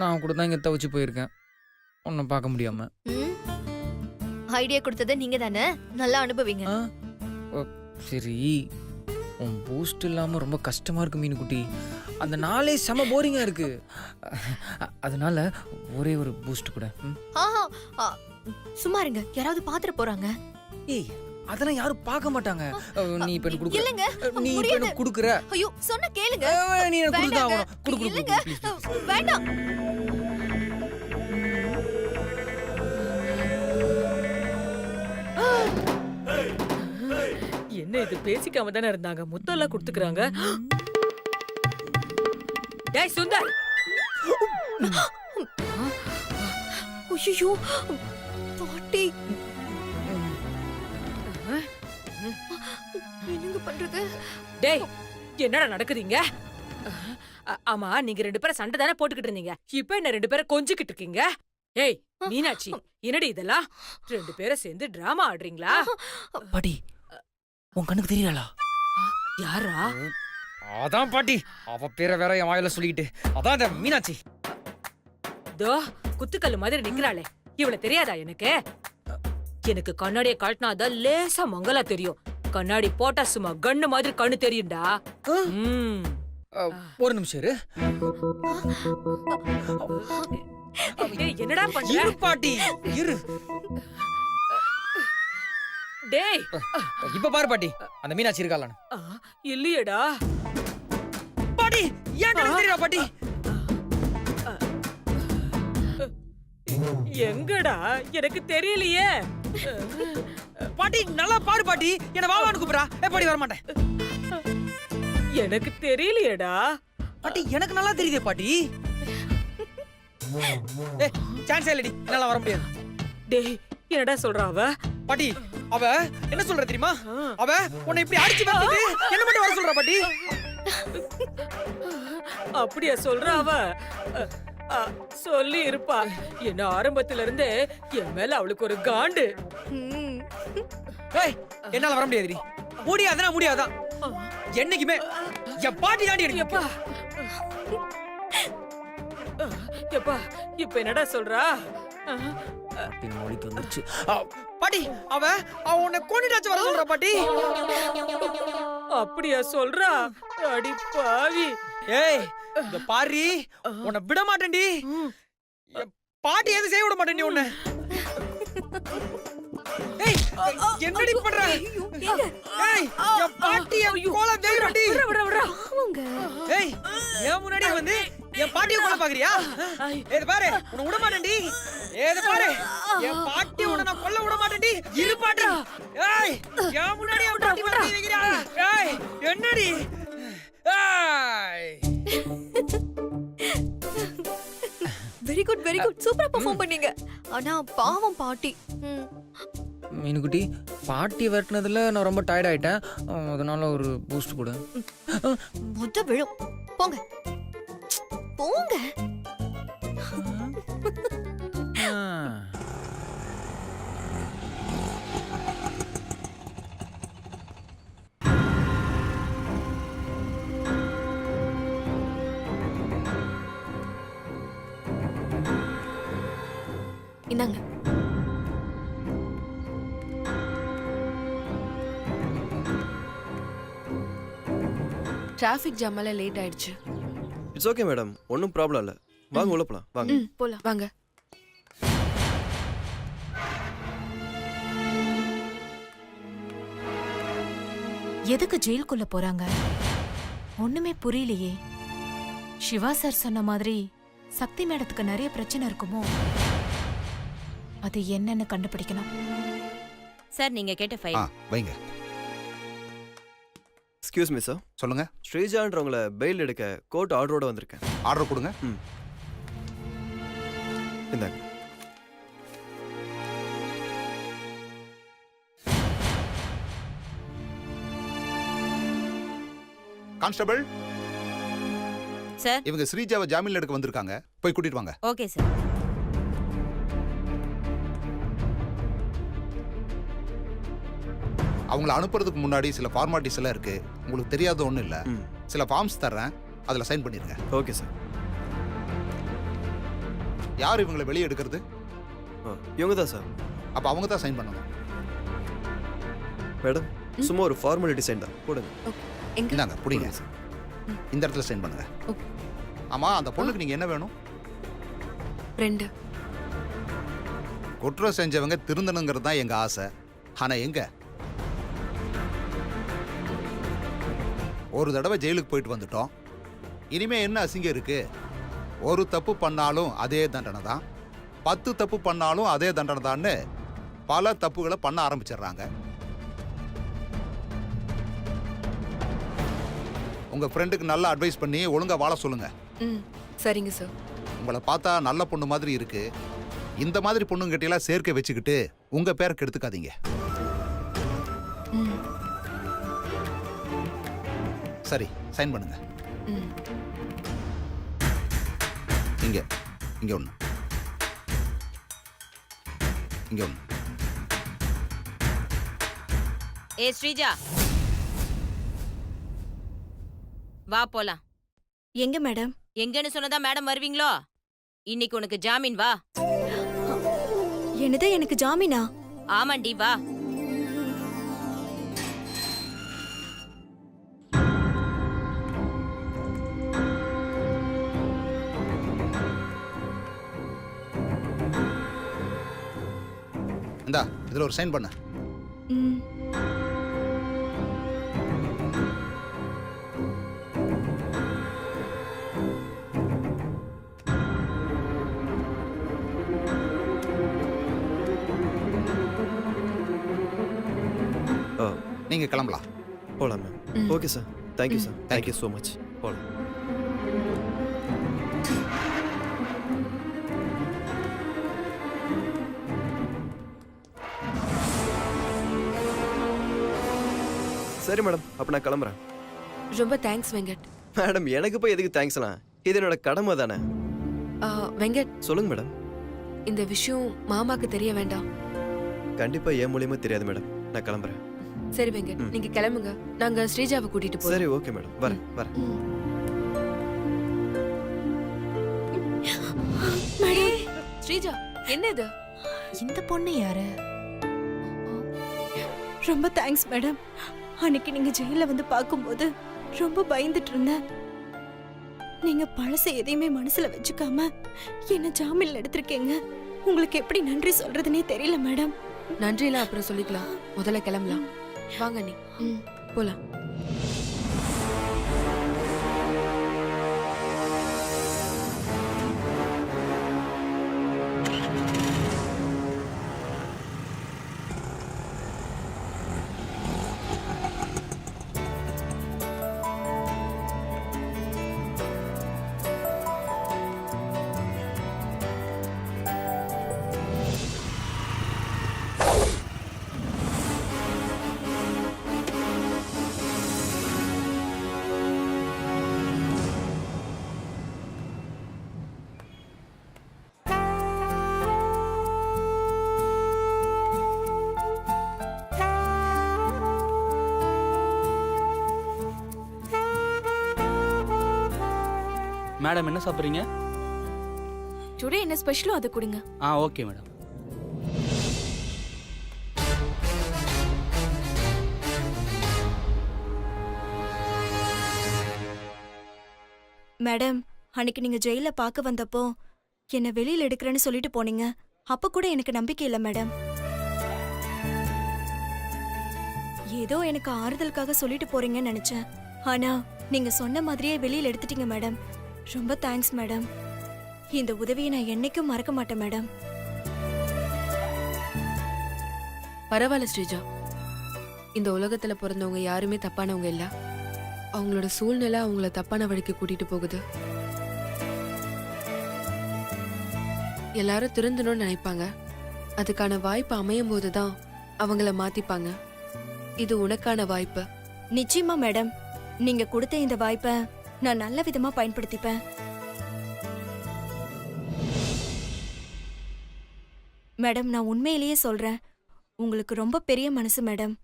நான் கூட தான் இங்கே தவிச்சு போயிருக்கேன் ஒன்றும் பார்க்க முடியாம. ஐடியா கொடுத்தது நீங்க தானே, நல்லா அனுபவிங்க. சரி, உன் பூஸ்ட் இல்லாமல் ரொம்ப கஷ்டமாக இருக்கு மீனுக்குட்டி. அந்த நாளே செம போரிங்காக இருக்கு. அதனால ஒரே ஒரு பூஸ்ட் கூட. சும்மா இருங்க, யாராவது பாத்துற போறாங்க. ஏய், அதெல்லாம் யாரும் பார்க்க மாட்டாங்க. நீ இப்ப எனக்கு குடுக்குற. இல்லங்க, நீ இப்ப எனக்கு குடுக்குற. ஐயோ சொன்ன கேளுங்க. நீ எனக்கு குடுத்தா ஆகணும். குடு இல்லங்க, வேண்டாம். என்ன இது, பேசிக்காம தானே இருந்தாங்க, முத்தெல்லாம் கொடுத்துக்கிறாங்க. டேய் சுந்தர். ஐயோ பாட்டி, என்னங்க பண்றது? டேய் என்னடா நடக்குதுங்க? ஆமா, நீங்க 2 பேரும் சண்டை தானே போட்டுக்கிட்டு இருந்தீங்க, இப்ப என்ன 2 பேரும் கொஞ்சிக்கிட்டு இருக்கீங்க? ஏய் மீனாட்சி, என்னடி இதெல்லாம்? 2 பேரும் சேர்ந்து டிராமா ஆடுறீங்களா? பாட்டி, உன் கண்ணுக்கு தெரியலா? யாரா? அதான் பாட்டி, அவ பேரை வேற என் வாயில சொல்லிக்கிட்டு. அதான் அந்த மீனாட்சி. தோ குத்துக்கல்லு மாதிரி நிக்கிறாளே, இவள தெரியாதா எனக்கு? எனக்கு கண்ணாடிய காட்டினாதான் லேசா மங்களா தெரியும். கண்ணாடி போட்டா சும்மா கண்ணு மாதிரி கண்ணு தெரியும்டா. ஒரு நிமிஷம் இரு. என்னடா பண்ற? இரு பாட்டி, இரு. டேய் இப்ப பாரு பாட்டி, அந்த மீனாட்சி இருக்காளான்னு. இல்லையேடா பாட்டி. ஏன் கண்ணுக்கு தெரியல பாட்டி? எங்கடா எனக்கு தெரியலையே. பாட்டி நல்லா பாரு பாட்டி, என்ன வாவான்னு கூப்பிடுறா. பாட்டி வர மாட்டேன். எனக்கு தெரியலையேடா. பாட்டி எனக்கு நல்லா தெரியுதே பாட்டி. சான்ஸ் இல்லடி, என்னால வர முடியாது. டேய் என்னடா சொல்றா அவ? பாட்டி அவ என்ன சொல்ற தெரியுமா? அவ உன்னை இப்படி அடிச்சு வந்துட்டு என்ன மட்டும் வர சொல்றா பாட்டி. அப்படியா சொல்றா அவ? சொல்லி இருப்பா. என்ன ஆரம்பத்துல இருந்தே என் மேல அவளுக்கு ஒரு காண்டு. என்னால வர முடியாதுடி. முடியாதுன்னா முடியாதான். என்னைக்குமே என் பாட்டி தாண்டி எப்பா எப்பா இப்ப என்னடா சொல்றா? பாட்டி அவ உன்னை கொண்டுட்டாச்சு வர சொல்றா பாட்டி. அப்படியா சொல்றா? அடி பாவி. ஏய் இந்த பாரி, உன்னை விட மாட்டேன்டி. பாட்டி எது செய்ய விட மாட்டேன்டி உன்னை. ஏய் என்னடி பண்ற? ஏய் என் பாட்டி என் கோல தேய்றடி. ஏய் ஏன் முன்னாடி வந்து என் பாட்டியை கொல்ல பாக்குறியா? ஏது பாரு, உன்னை விட மாட்டேன்டி. ஏது பாரு, என் பாட்டி உன்னை நான் கொல்ல விட மாட்டேன்டி. இரு பாட்டி. ஏய் ஏன் முன்னாடி என் பாட்டி வந்து வைக்கிறியா? ஏய் என்னடி? ஏய் வெரி குட், வெரி குட், சூப்பரா பெர்ஃபார்ம் பண்ணீங்க. ஆனா பாவம் பாட்டி. மீனுக்குட்டி, பாட்டி வரட்டினதுல நான் ரொம்ப டயர்ட் ஆயிட்டேன். அதனால ஒரு பூஸ்ட் கூட. மொத்த விழும். போங்க போங்க. இந்தாங்க. டிராஃபிக் ஜாமால லேட் ஆயிடுச்சு. இட்ஸ் ஓகே மேடம், ஒன்றும் ப்ராப்ளம் இல்லை. வாங்க உள்ள போலாம். வாங்க போலாம் வாங்க. எதுக்கு ஜெயிலுக்குள்ள போறாங்க? ஒண்ணுமே புரியலையே. சிவா சார் சொன்ன மாதிரி சக்தி மேடத்துக்கு நிறைய பிரச்சனை இருக்குமோ? அது என்னன்னு கண்டுபிடிக்கணும். சார் நீங்க கேட்ட ஃபைல் வைங்க. Excuse me sir. சொல்லுங்க. ஸ்ரீஜான்றவங்கள பெயில் எடுக்க கோர்ட் ஆர்டரோட வந்திருக்கேன். ஆர்டர் கொடுங்க. இந்தாங்க. கான்ஸ்டபிள் சார், இவங்க ஸ்ரீஜாவை ஜாமீன்ல எடுக்க வந்திருக்காங்க, போய் கூட்டிட்டு வாங்க. Okay sir. அவங்கள அனுப்புறதுக்கு முன்னாடி சில ஃபார்மாலிட்டிஸ் எல்லாம் இருக்கு. உங்களுக்கு தெரியாத ஒன்றும் இல்லை. சில ஃபார்ம்ஸ் தர்றேன், அதில் சைன் பண்ணிருங்க. Okay sir. யார் இவங்களை வெளியே எடுக்கிறது? இவங்க தான் சார். அப்ப அவங்க தான் சைன் பண்ணணும். மேடம் சும்மா ஒரு ஃபார்மாலிட்டி சைன் தான் போடுங்க. எங்க இந்தாங்க புடிங்க. போடுங்க சார். இந்த இடத்துல சைன் பண்ணுங்க. ஓகே. ஆமா, அந்த பொண்ணுக்கு நீங்க என்ன வேணும்? ஃப்ரெண்ட். குற்றம் செஞ்சவங்க திருந்தணுங்கிறது தான் எங்க ஆசை. ஆனா எங்க? ஒரு தடவை ஜெயிலுக்கு போயிட்டு வந்துட்டோம். இனிமே என்ன அசிங்கம் இருக்கு? ஒரு தப்பு பண்ணாலும் அதே தண்டனை தான், 10 தப்பு பண்ணாலும் அதே தண்டனை தான்னு பல தப்புகளை பண்ண ஆரம்பிச்சிடுறாங்க. உங்க ஃப்ரெண்டுக்கு நல்லா அட்வைஸ் பண்ணி ஒழுங்கா வாழ சொல்லுங்க. சரிங்க சார். உங்களை பார்த்தா நல்ல பொண்ணு மாதிரி இருக்கு. இந்த மாதிரி பொண்ணுங்கிட்டலாம் சேர்க்கை வச்சுக்கிட்டு உங்க பேரை கெடுத்துக்காதீங்க. சரி, சைன் பண்ணுங்க. இங்க இங்க ஒண்ணு, இங்க ஒண்ணு. ஏ ஸ்ரீஜா, வா போலாம். எங்க மேடம்? எங்கன்னு சொன்னதா மேடம் வருவீங்களோ? இன்னைக்கு உனக்கு ஜாமீன், வா. என்னது, எனக்கு ஜாமீனா? ஆமாண்டி, வா. இந்தா இதுல ஒரு சைன் பண்ணு. நீங்க கிளம்பலாம். போகலாம் ma'am. Okay sir. Thank you sir. Thank you so much. போகலாம். சரி மேடம், அப்போ நான் கிளம்புறேன். ரொம்ப தேங்க்ஸ் வெங்கட். மேடம் எனக்கு போய் எதுக்கு தேங்க்ஸ்லாம்? இது என்னோட கடமை தானே. வெங்கட், சொல்லுங்க மேடம். இந்த விஷயம் மாமாக்கு தெரிய வேண்டாம். கண்டிப்பா என் மூலியமா தெரியாது மேடம். நான் கிளம்புறேன். சரி வெங்கட், நீங்க கிளம்புங்க. நாங்க ஸ்ரீஜாவை கூட்டிட்டு போறோம். சரி ஓகே மேடம். வரேன் வரேன். ஸ்ரீஜா, என்ன இது? இந்த பொண்ணு யாரு? ரொம்ப தேங்க்ஸ் மேடம். அன்னைக்கு நீங்க ஜெயில வந்து பார்க்கும்போது ரொம்ப பயந்துட்டு இருந்தேன். நீங்க பழச எதையுமே மனசுல வச்சுக்காம என்ன ஜாமீன்ல எடுத்திருக்கீங்க. உங்களுக்கு எப்படி நன்றி சொல்றதுன்னே தெரியல மேடம். நன்றிலாம் அப்புறம் சொல்லிக்கலாம். முதல்ல கிளம்பலாம். வாங்க நீ. போலாம். மேடம் என்ன சாப்பிட்றீங்க? டுடே என்ன ஸ்பெஷலோ அதை கொடுங்க. Okay madam. மேடம், அன்னைக்கு நீங்க ஜெயில பார்க்க வந்தப்போ என்ன வெளியில எடுக்கிறேன்னு சொல்லிட்டு போனீங்க. அப்ப கூட எனக்கு நம்பிக்கை இல்ல மேடம். ஏதோ எனக்கு ஆறுதலுக்காக சொல்லிட்டு போறீங்கன்னு நினைச்சேன். ஆனா நீங்க சொன்ன மாதிரியே வெளியில எடுத்துட்டீங்க மேடம். ரொம்ப தேங்க்ஸ் மேடம். இந்த உதவியை நான் என்னைக்கும் மறக்க மாட்டேன் மேடம். பரவாயில்ல ஸ்ரீஜா. இந்த உலகத்துல பிறந்தவங்க யாருமே தப்பானவங்க இல்ல. அவங்களோட சூழ்நிலை அவங்கள தப்பான வழிக்கு கூட்டிட்டு போகுது. எல்லாரும் திருந்தணும்னு நினைப்பாங்க. அதுக்கான வாய்ப்பு அமையும் போதுதான் அவங்கள மாத்திப்பாங்க. இது உனக்கான வாய்ப்பு. நிச்சயமா மேடம். நீங்க கொடுத்த இந்த வாய்ப்பை நான் நல்ல விதமா பயன்படுத்திப்பேன். மேடம், நான் உண்மையிலேயே சொல்றேன், உங்களுக்கு ரொம்ப பெரிய மனசு மேடம்.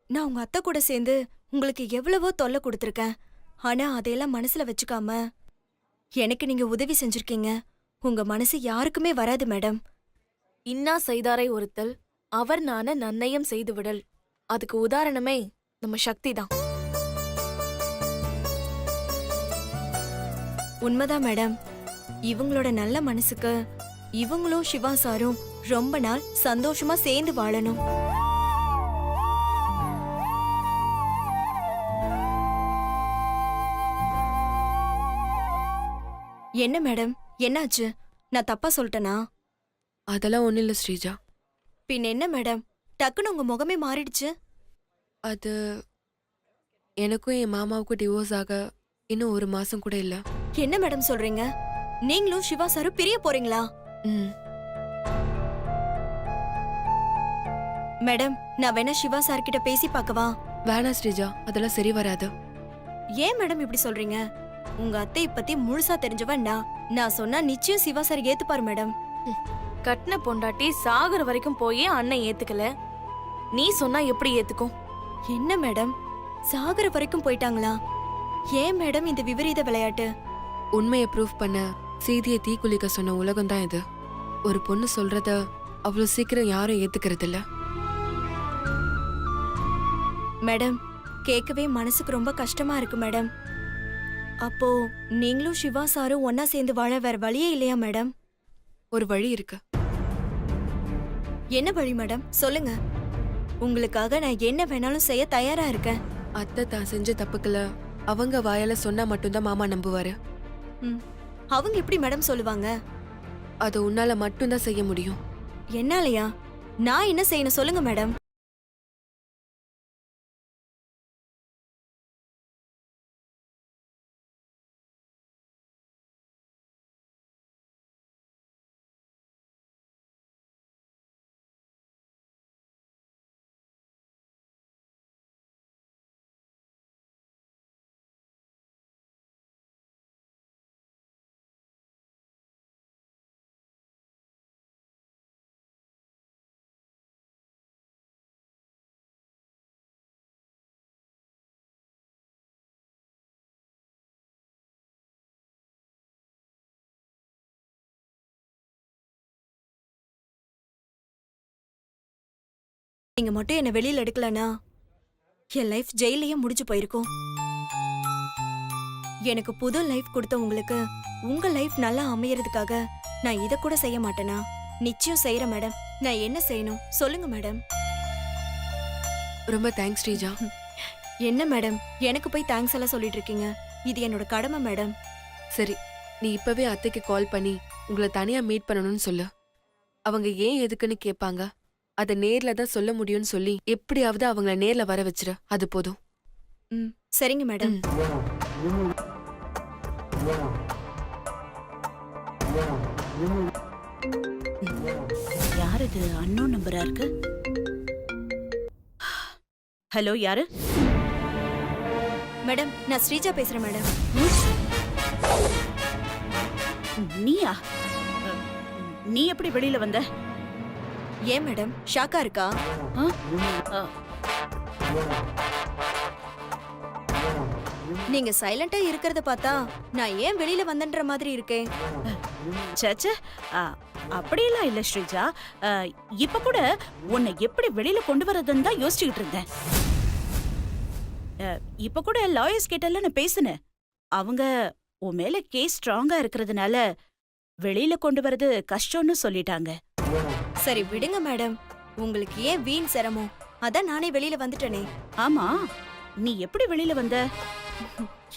நான் உங்க அத்தை கூட சேர்ந்து உங்களுக்கு எவ்வளவோ தொல்லை கொடுத்துருக்கேன். ஆனா அதையெல்லாம் மனசுல வச்சுக்காம எனக்கு நீங்க உதவி செஞ்சிருக்கீங்க. உங்க மனசு யாருக்குமே வராது மேடம். இன்னா செய்தாரை ஒருத்தல் அவர் நான நன்னயம் செய்து விடல். அதுக்கு உதாரணமே நம்ம சக்தி தான். உண்மைதான் மேடம். இவங்களோட நல்ல மனசுக்கு இவங்களும் சிவா சாரும் ரொம்ப நாள் சந்தோஷமா சேர்ந்து வாழணும். என்ன மேடம், என்னாச்சு? நான் தப்பா சொல்லிட்டேனா? அதெல்லாம் ஒன்றும் இல்லை ஸ்ரீஜா. பின் என்ன மேடம், டக்குன்னு உங்க முகமே மாறிடுச்சு. அது எனக்கும் என் மாமாவுக்கும் டிவோர்ஸ் ஆக இன்னும் 1 மாசம் கூட இல்லை. என்ன மேடம் சொல்றீங்க? நீங்களும் சிவா சாரும் பிரிய போறீங்களா? ம். மேடம், நான் வேணா சிவா சார் கிட்ட பேசி பார்க்கவா? வேணாம் ஸ்ரீஜா, அதெல்லாம் சரி வராது. ஏன் மேடம் இப்படி சொல்றீங்க? உங்க அத்தை பத்தி முழுசா தெரிஞ்சவன் நான் சொன்னா நிச்சயம் சிவா சார் ஏத்துப்பாரு மேடம். கட்டின பொண்டாட்டி சாகுற வரைக்கும் போய் அண்ணன் ஏத்துக்கல, நீ சொன்னா எப்படி ஏத்துக்கும்? என்ன மேடம், சாகர வரைக்கும் போயிட்டாங்களா? ஏன் மேடம் இந்த விபரீத விளையாட்டு? உண்மையை ப்ரூஃப் பண்ண செய்தியை தீக்குளிக்க சொன்ன உலகம் தான் இது. ஒரு பொண்ணு சொல்றத அவ்வளவு சீக்கிரம் யாரும் ஏத்துக்கிறது இல்ல. மேடம், கேட்கவே மனசுக்கு ரொம்ப கஷ்டமா இருக்கு மேடம். அப்போ நீங்களும் சிவா சாரும் ஒன்னா சேர்ந்து வாழ வேற வழியே இல்லையா மேடம்? ஒரு வழி இருக்கு. என்ன வழி மேடம், சொல்லுங்க. உங்களுக்காக நான் என்ன வேணாலும் செய்ய தயாரா இருக்கேன். அத்தை தான் செஞ்ச தப்புக்களை அவங்க வாயால சொன்னா மட்டும்தான் மாமா நம்புவாரு. அவங்க எப்படி மேடம் சொல்லுவாங்க? அது உன்னால மட்டும்தான் செய்ய முடியும். என்னாலயா? நான் என்ன செய்யணும் சொல்லுங்க மேடம். நீங்க மட்டும் என்ன வெளியில எடுக்கலனா என் லைஃப் ஜெயிலையே முடிஞ்சு போயிருக்கும். எனக்கு புது லைஃப் கொடுத்த உங்களுக்கு உங்க லைஃப் நல்லா அமையறதுக்காக நான் இத கூட செய்ய மாட்டேனா? நிச்சயம் செய்யறேன் மேடம். நான் என்ன செய்யணும் சொல்லுங்க மேடம். ரொம்ப தேங்க்ஸ் ஸ்ரீஜா. என்ன மேடம், எனக்கு போய் தேங்க்ஸ் எல்லாம் சொல்லிட்டு இருக்கீங்க? இது என்னோட கடமை மேடம். சரி, நீ இப்பவே அத்தைக்கு கால் பண்ணி உங்களை தனியா மீட் பண்ணணும்னு சொல்லு. அவங்க ஏன் எதுக்குன்னு கேட்பாங்க. அதை நேர்ல தான் சொல்ல முடியும்னு சொல்லி எப்படியாவது அவங்கள நேர்ல வர வச்சிரு. அது போதும். சரிங்க மேடம். யார் இது? அன்னோன் நம்பரா இருக்கு. ஹலோ, யாரு? மேடம், நான் ஸ்ரீஜா பேசுறேன் மேடம். நீயா? நீ எப்படி வெளியில வந்த? ஏன் மேடம், ஷாக்கா இருக்கா? நீங்க சைலண்டா இருக்கிறத பார்த்தா நான் ஏன் வெளியில வந்தன்ற மாதிரி இருக்கேன். சேச்சே, அப்படியெல்லாம் இல்ல ஸ்ரீஜா. இப்ப கூட உன்னை எப்படி வெளியில கொண்டு வரதுன்னு தான் யோசிச்சுக்கிட்டு இருந்தேன். இப்ப கூட லாயர்ஸ் கிட்ட நான் பேசினேன். அவங்க உன் மேல கேஸ் ஸ்ட்ராங்கா இருக்கிறதுனால வெளியில கொண்டு வரது கஷ்டம்னு சொல்லிட்டாங்க. சரி விடுங்க மேடம், உங்களுக்கு ஏன் வீண் சிரமம்? அதான் நானே வெளியில வந்துட்டேனே. ஆமா, நீ எப்படி வெளியில வந்த?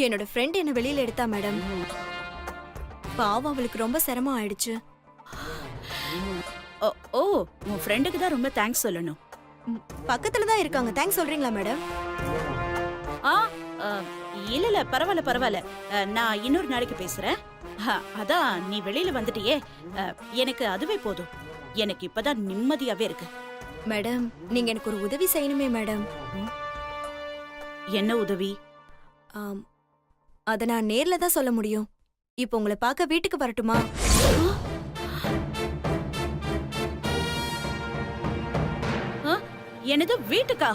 என்னோட ஃப்ரெண்ட் என்ன வெளியில எடுத்தா மேடம். பாவம், அவளுக்கு ரொம்ப சிரமம் ஆயிடுச்சு. ஓ, உன் ஃப்ரெண்டுக்கு தான் ரொம்ப தேங்க்ஸ் சொல்லணும். பக்கத்துல தான் இருக்காங்க. தேங்க்ஸ் சொல்றீங்களா மேடம்? இல்ல பரவாயில்ல. நான் இன்னொரு நாளைக்கு பேசுறேன். அதான் நீ வெளியில வந்துட்டியே, எனக்கு அதுவே போதும். எனக்கு இப்பதான் நிம்மதியாவே இருக்கு. மேடம், நீங்க எனக்கு ஒரு உதவி செய்யணுமே மேடம். என்ன உதவி? அத நான் நேர்ல தான் சொல்ல முடியும். இப்போ உங்களை பார்க்க வீட்டுக்கு வரட்டுமா? என்னது, வீட்டுக்கா?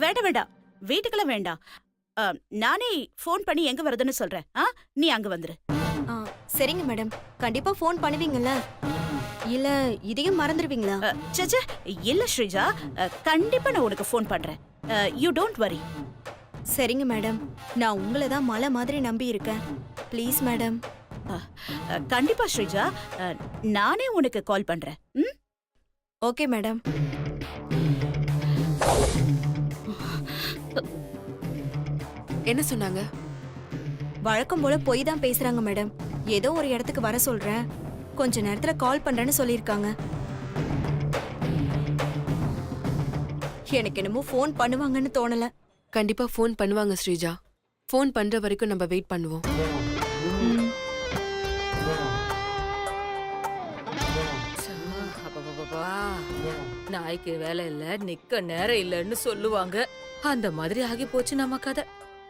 வேண்டாம், வீட்டுக்கெல்லாம் வேண்டாம். நானே ஃபோன் பண்ணி எங்க வருதுன்னு சொல்றேன். நீ அங்க வந்துரு. சரிங்க மேடம். கண்டிப்பா ஃபோன் பண்ணுவீங்கல்ல? இல்ல இதையும் மறந்துடுவீங்களா? சச்ச, இல்ல ஸ்ரீஜா, கண்டிப்பா நான் உனக்கு ஃபோன் பண்றேன். You don't worry. சரிங்க மேடம். நான் உங்களை தான் மலை மாதிரி நம்பி இருக்கேன். Please madam. கண்டிப்பா ஸ்ரீஜா, நானே உனக்கு கால் பண்றேன். ம்? Okay madam. என்ன சொன்னாங்க? வழக்கம் போல பொய் தான் பேசுறாங்க மேடம். ஏதோ ஒரு இடத்துக்கு வர சொல்றேன், கொஞ்ச நேரத்துல கால் பண்றேன்னு சொல்லியிருக்காங்க. எனக்கு என்னமோ ஃபோன் பண்ணுவாங்கன்னு தோணல. கண்டிப்பா ஃபோன் பண்ணுவாங்க ஸ்ரீஜா. ஃபோன் பண்ற வரைக்கும் நம்ம வெயிட் பண்ணுவோம். அப்பப்பப்பா. நாய்க்கு வேலை இல்ல, நிக்க நேரம் இல்லன்னு சொல்லுவாங்க. அந்த மாதிரி ஆகி போச்சு நம்ம கதை.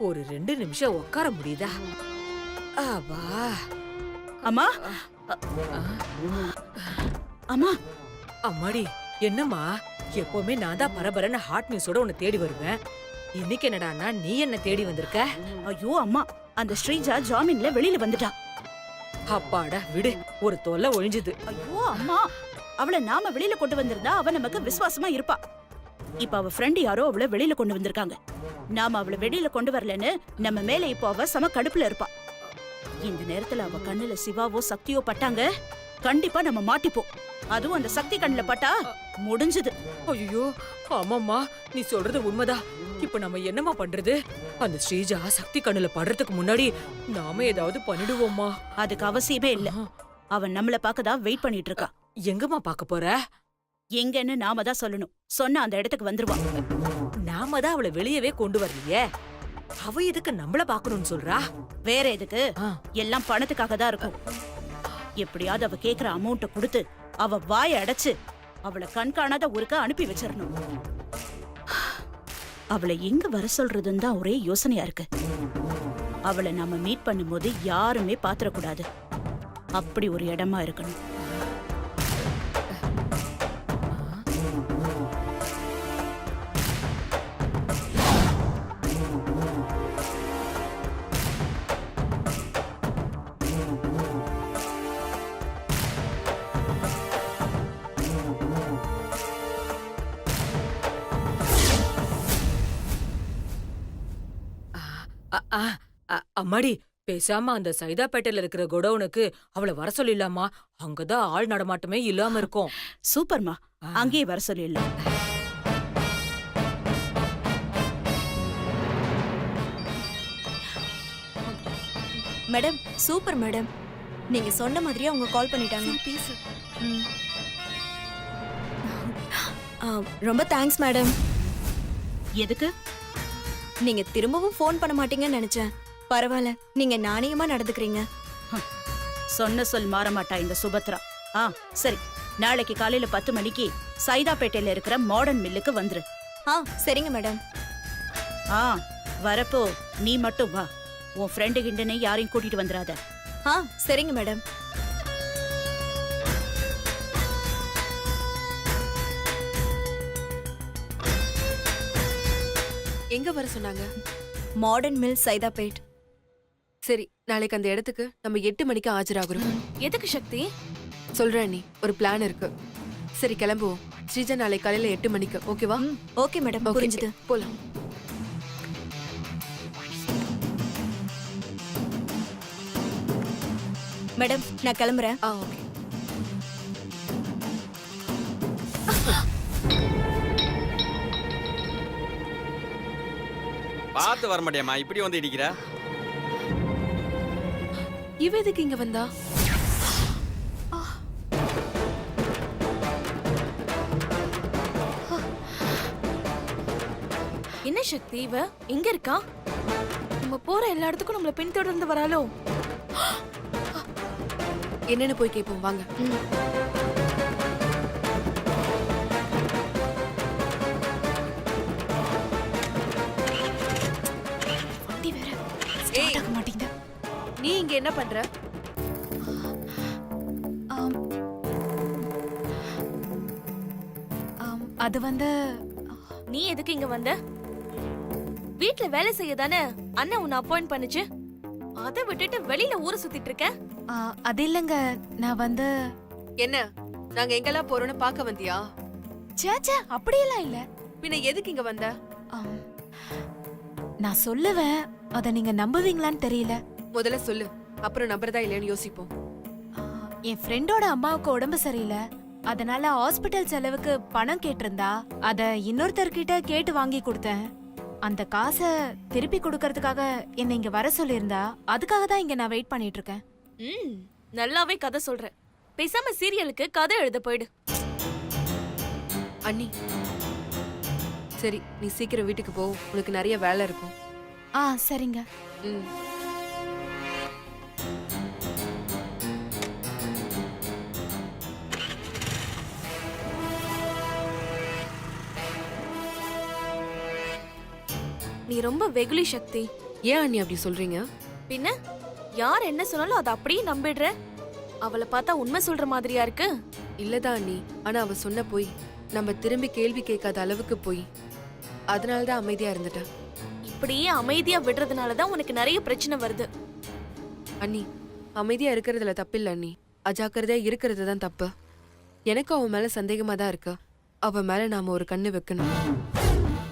ஒரு 2 நிமிஷம் உட்கார முடியுதா? ஆபா. அம்மா, அம்மா, அம்மாடி, என்னம்மா? எப்பவுமே நான் தான் பரபரன்னு ஹாட் நியூஸோட உன்னை தேடி வருவேன். இன்னைக்கு என்னடான்னா நீ என்ன தேடி வந்திருக்க? ஐயோ அம்மா, அந்த ஸ்ரீஜா ஜாமீன்ல வெளியில வந்துட்டா. அப்பாடா விடு, ஒரு தொல்லை ஒழிஞ்சுது. ஐயோ அம்மா, அவளை நாம வெளியில கொண்டு வந்திருந்தா அவ நமக்கு விசுவாசமா இருப்பா. இப்ப அவ ஃப்ரெண்ட் யாரோ அவளை வெளியில கொண்டு வந்திருக்காங்க. நாம அவளை வெளியில கொண்டு வரலன்னு நம்ம மேல இப்போ அவ சம கடுப்புல இருப்பா. இந்த நேரத்துல அவ கண்ணுல சிவாவோ சக்தியோ பட்டாங்க, கண்டிப்பா நம்ம மாட்டிப்போம். அதுவும் அந்த சக்தி கண்ணுல பட்டா முடிஞ்சது. ஐயோ ஆமாம்மா, நீ சொல்றது உண்மைதான். இப்ப நம்ம என்னம்மா பண்றது? அந்த ஸ்ரீஜா சக்தி கண்ணுல படுறதுக்கு முன்னாடி நாம ஏதாவது பண்ணிடுவோம்மா. அதுக்கு அவசியமே இல்ல. அவன் நம்மள பார்க்கதான் வெயிட் பண்ணிட்டு இருக்கா. எங்கம்மா பார்க்க போற? எங்கன்னு நாம தான் சொல்லணும். சொன்ன அந்த இடத்துக்கு வந்துருவான். நாம தான் அவளை வெளியவே கொண்டு வரலையே, அவ எதுக்கு நம்மள பாக்கணும்னு சொல்றா? வேற எதுக்கு? எல்லாம் பணத்துக்காக தான் இருக்கும். எப்படியாவது அவ கேக்குற அமௌண்ட்ட கொடுத்து அவ வாயை அடைச்சு அவளை கண்காணாத ஊருக்கு அனுப்பி வச்சிடணும். அவளை எங்க வர சொல்றதுன்னு தான் ஒரே யோசனையா இருக்கு. அவளை நாம மீட் பண்ணும்போது யாருமே பாத்திரக்கூடாது. அப்படி ஒரு இடமா இருக்கணும். அம்மாடி, பேசாம அந்த சைதாப்பேட்டையில இருக்கிற குடோனுக்கு அவளை வர சொல்லிடலாமா? அங்கதான் ஆள் நடமாட்டமே இல்லாம இருக்கும். சூப்பர்மா, அங்கேயே வர சொல்லிடலாம். Madam, super madam. நீங்க சொன்ன மாதிரியே அவங்க கால் பண்ணிட்டாங்க. ம். ரொம்ப தேங்க்ஸ் மேடம். எதுக்கு? நீங்க திரும்பவும் ஃபோன் பண்ண மாட்டீங்கன்னு நினைச்சேன். பரவாயில்ல, நீங்க நாணயமா நடந்துக்கிறீங்க. சொன்ன சொல் மாற மாட்டா இந்த சுபத்ரா. சரி, நாளைக்கு காலையில 10 மணிக்கு சைதாப்பேட்டையில இருக்கிற மாடர்ன் மில்லுக்கு வந்துரு. சரிங்க மேடம். வரப்போ நீ மட்டும் வா. உன் ஃப்ரெண்டு கிண்டனை யாரையும் கூட்டிட்டு வந்துடாத. சரிங்க மேடம். எங்க வர சொன்னாங்க? Modern mill Saidapet. சரி, நாளைக்கு அந்த இடத்துக்கு நம்ம 8 மணிக்கு ஆஜராகிறோம். எதுக்கு சக்தி? சொல்றேன், நீ ஒரு பிளான் இருக்கு. சரி கிளம்புவோம். ஸ்ரீஜா நாளைக்கு காலையில 8 மணிக்கு. ஓகேவா? ஓகே மேடம், புரிஞ்சுது. போலாம். மேடம், நான் கிளம்புறேன். ஓகே. பார்த்து வர மாட்டியாமா, இப்படி வந்து இடிக்கிற? இவ எதுக்கு இங்க வந்தா? என்ன சக்தி, இவ எங்க இருக்கா? நம்ம போற எல்லா இடத்துக்கும் நம்மள பின்தொடர்ந்து வராளோ? என்னன்னு போய் கேட்போம் வாங்க. வண்டி வேற ஸ்டார்ட் ஆக மாட்டேங்குது. நீ இங்க என்ன பண்ற? அது வந்து நீ எதுக்கு இங்க வந்த? வீட்ல வேலை செய்ய தானே அண்ணன் உன்னை அப்பாயிண்ட் பண்ணுச்சு. அதை விட்டுட்டு வெளியில ஊரை சுத்திட்டு இருக்க. அது இல்லைங்க நான் வந்து என்ன நாங்க எங்கெல்லாம் போறோம்னு பார்க்க வந்தியா? சேச்சே அப்படியெல்லாம் இல்ல. பின்ன எதுக்கு இங்க வந்த? நான் சொல்லுவேன், அத நீங்க நம்புவீங்களான்னு தெரியல. முதல்ல சொல்லு, அப்புறம் நம்புறதா இல்லையான்னு யோசிப்போம். என் ஃப்ரெண்டோட அம்மாவுக்கு உடம்பு சரியில்லை, அதனால ஹாஸ்பிட்டல் செலவுக்கு பணம் கேட்டிருந்தா அத இன்னொருத்தர்கிட்ட கேட்டு வாங்கி கொடுத்தேன். அந்த காசை திருப்பி கொடுக்கறதுக்காக என்னை இங்க வர சொல்லியிருந்தா, அதுக்காக தான் இங்க நான் வெயிட் பண்ணிட்டு இருக்கேன். நல்லாவே கதை சொல்றேன். பேசாம சீரியலுக்கு கதை எழுத போயிடு. அண்ணி சரி, நீ சீக்கிரம் வீட்டுக்கு போ, உனக்கு நிறைய வேலை இருக்கும். சரிங்க. ம். நீ ரொம்ப வெகுளி சக்தி. ஏன் அண்ணி அப்படி சொல்றீங்க? பின்ன யார் என்ன சொன்னாலும் அதை அப்படியே நம்பிடுற. அவளை பார்த்தா உண்மை சொல்ற மாதிரியா இருக்கு. இல்லதான் அண்ணி, ஆனா அவ சொன்ன போய் நம்ம திரும்பி கேள்வி கேட்காத அளவுக்கு போய், அதனாலதான் அமைதியா இருந்துட்டேன். இப்படியே அமைதியா விடுறதுனால தான் உனக்கு நிறைய பிரச்சனை வருது. அண்ணி, அமைதியா இருக்கிறதுல தப்பில்ல அண்ணி, அஜாக்கிரதையா இருக்கிறது தான் தப்பு. எனக்கு அவன் மேல சந்தேகமா தான் இருக்கு. அவ மேல நாம ஒரு கண்ணு வைக்கணும்.